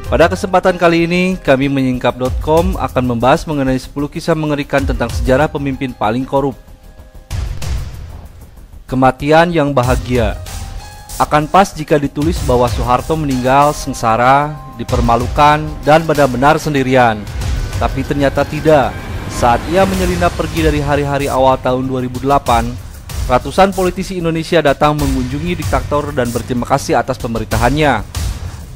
Pada kesempatan kali ini, kami menyingkap.com akan membahas mengenai 10 kisah mengerikan tentang sejarah pemimpin paling korup. Kematian yang bahagia. Akan pas jika ditulis bahwa Soeharto meninggal sengsara, dipermalukan, dan benar-benar sendirian. Tapi ternyata tidak. Saat ia menyelinap pergi dari hari-hari awal tahun 2008, ratusan politisi Indonesia datang mengunjungi diktator dan berterima kasih atas pemerintahannya.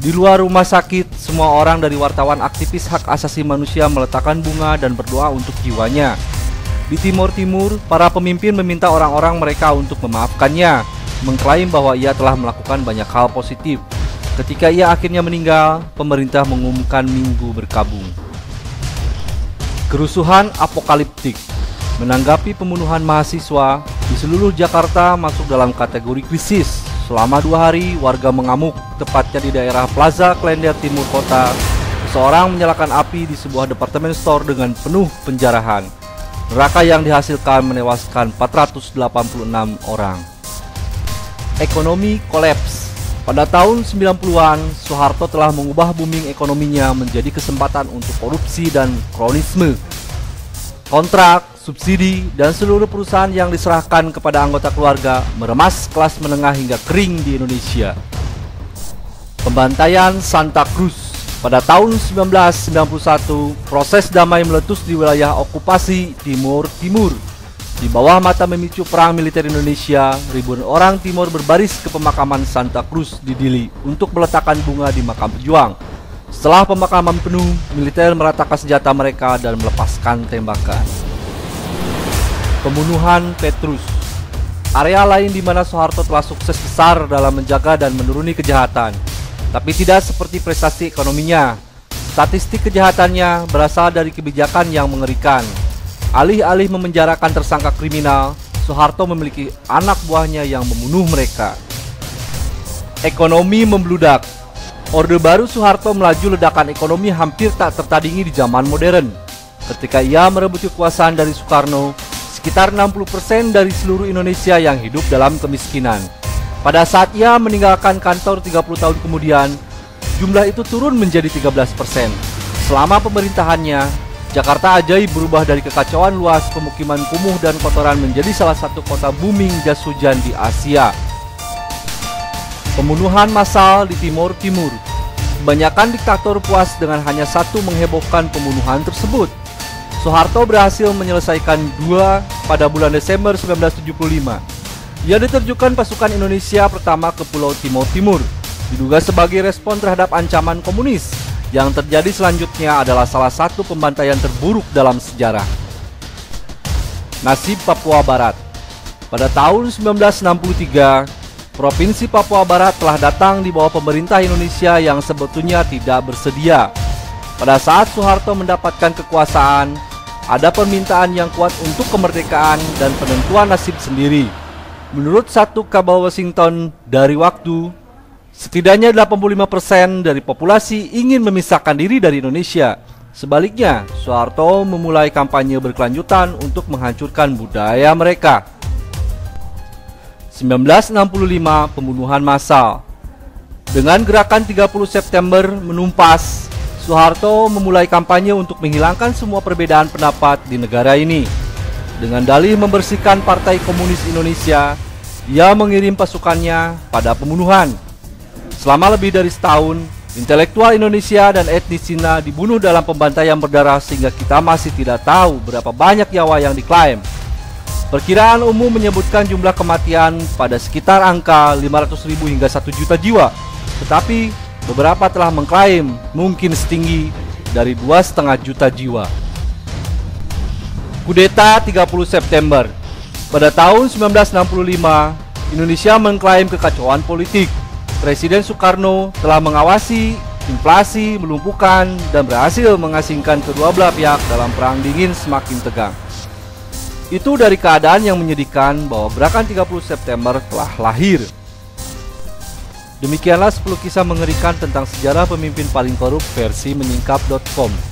Di luar rumah sakit, semua orang dari wartawan aktivis hak asasi manusia meletakkan bunga dan berdoa untuk jiwanya. Di Timur Timur, para pemimpin meminta orang-orang mereka untuk memaafkannya, mengklaim bahwa ia telah melakukan banyak hal positif. Ketika ia akhirnya meninggal, pemerintah mengumumkan minggu berkabung. Kerusuhan apokaliptik. Menanggapi pembunuhan mahasiswa, di seluruh Jakarta masuk dalam kategori krisis. Selama 2 hari, warga mengamuk, tepatnya di daerah Plaza Klender Timur Kota. Seseorang menyalakan api di sebuah departemen store dengan penuh penjarahan. Neraka yang dihasilkan menewaskan 486 orang. Ekonomi kolaps. Pada tahun 90-an, Soeharto telah mengubah booming ekonominya menjadi kesempatan untuk korupsi dan kronisme. Kontrak, subsidi, dan seluruh perusahaan yang diserahkan kepada anggota keluarga meremas kelas menengah hingga kering di Indonesia. Pembantaian Santa Cruz. Pada tahun 1991, proses damai meletus di wilayah okupasi Timur Timur. Di bawah mata memicu perang militer Indonesia, ribuan orang Timur berbaris ke pemakaman Santa Cruz di Dili untuk meletakkan bunga di makam pejuang. Setelah pemakaman penuh, militer meratakan senjata mereka dan melepaskan tembakan. Pembunuhan Petrus. Area lain di mana Soeharto telah sukses besar dalam menjaga dan menuruni kejahatan, tapi tidak seperti prestasi ekonominya. Statistik kejahatannya berasal dari kebijakan yang mengerikan. Alih-alih memenjarakan tersangka kriminal, Soeharto memiliki anak buahnya yang membunuh mereka. Ekonomi membludak. Orde Baru Soeharto melaju ledakan ekonomi hampir tak tertandingi di zaman modern. Ketika ia merebut kekuasaan dari Soekarno, sekitar 60% dari seluruh Indonesia yang hidup dalam kemiskinan. Pada saat ia meninggalkan kantor 30 tahun kemudian, jumlah itu turun menjadi 13%. Selama pemerintahannya, Jakarta ajaib berubah dari kekacauan luas pemukiman kumuh dan kotoran menjadi salah satu kota booming jas hujan di Asia. Pembunuhan massal di Timur Timur. Kebanyakan diktator puas dengan hanya satu menghebohkan pembunuhan tersebut. Soeharto berhasil menyelesaikan 2 pada bulan Desember 1975. Ia diterjunkan pasukan Indonesia pertama ke Pulau Timur Timur, diduga sebagai respon terhadap ancaman komunis. Yang terjadi selanjutnya adalah salah satu pembantaian terburuk dalam sejarah. Nasib Papua Barat. Pada tahun 1963, Provinsi Papua Barat telah datang di bawah pemerintah Indonesia yang sebetulnya tidak bersedia. Pada saat Soeharto mendapatkan kekuasaan, ada permintaan yang kuat untuk kemerdekaan dan penentuan nasib sendiri. Menurut satu kabar Washington dari waktu, setidaknya 85% dari populasi ingin memisahkan diri dari Indonesia. Sebaliknya, Soeharto memulai kampanye berkelanjutan untuk menghancurkan budaya mereka. 1965 pembunuhan massal. Dengan gerakan 30 September menumpas, Soeharto memulai kampanye untuk menghilangkan semua perbedaan pendapat di negara ini. Dengan dalih membersihkan Partai Komunis Indonesia, ia mengirim pasukannya pada pembunuhan. Selama lebih dari setahun, intelektual Indonesia dan etnis Cina dibunuh dalam pembantaian berdarah sehingga kita masih tidak tahu berapa banyak nyawa yang diklaim. Perkiraan umum menyebutkan jumlah kematian pada sekitar angka 500.000 hingga 1 juta jiwa. Tetapi beberapa telah mengklaim mungkin setinggi dari 2,5 juta jiwa. Kudeta 30 September. Pada tahun 1965, Indonesia mengklaim kekacauan politik. Presiden Soekarno telah mengawasi inflasi, melumpuhkan, dan berhasil mengasingkan kedua belah pihak dalam perang dingin semakin tegang. Itu dari keadaan yang menyedihkan bahwa gerakan 30 September telah lahir. Demikianlah 10 kisah mengerikan tentang sejarah pemimpin paling korup versi menyingkap.com.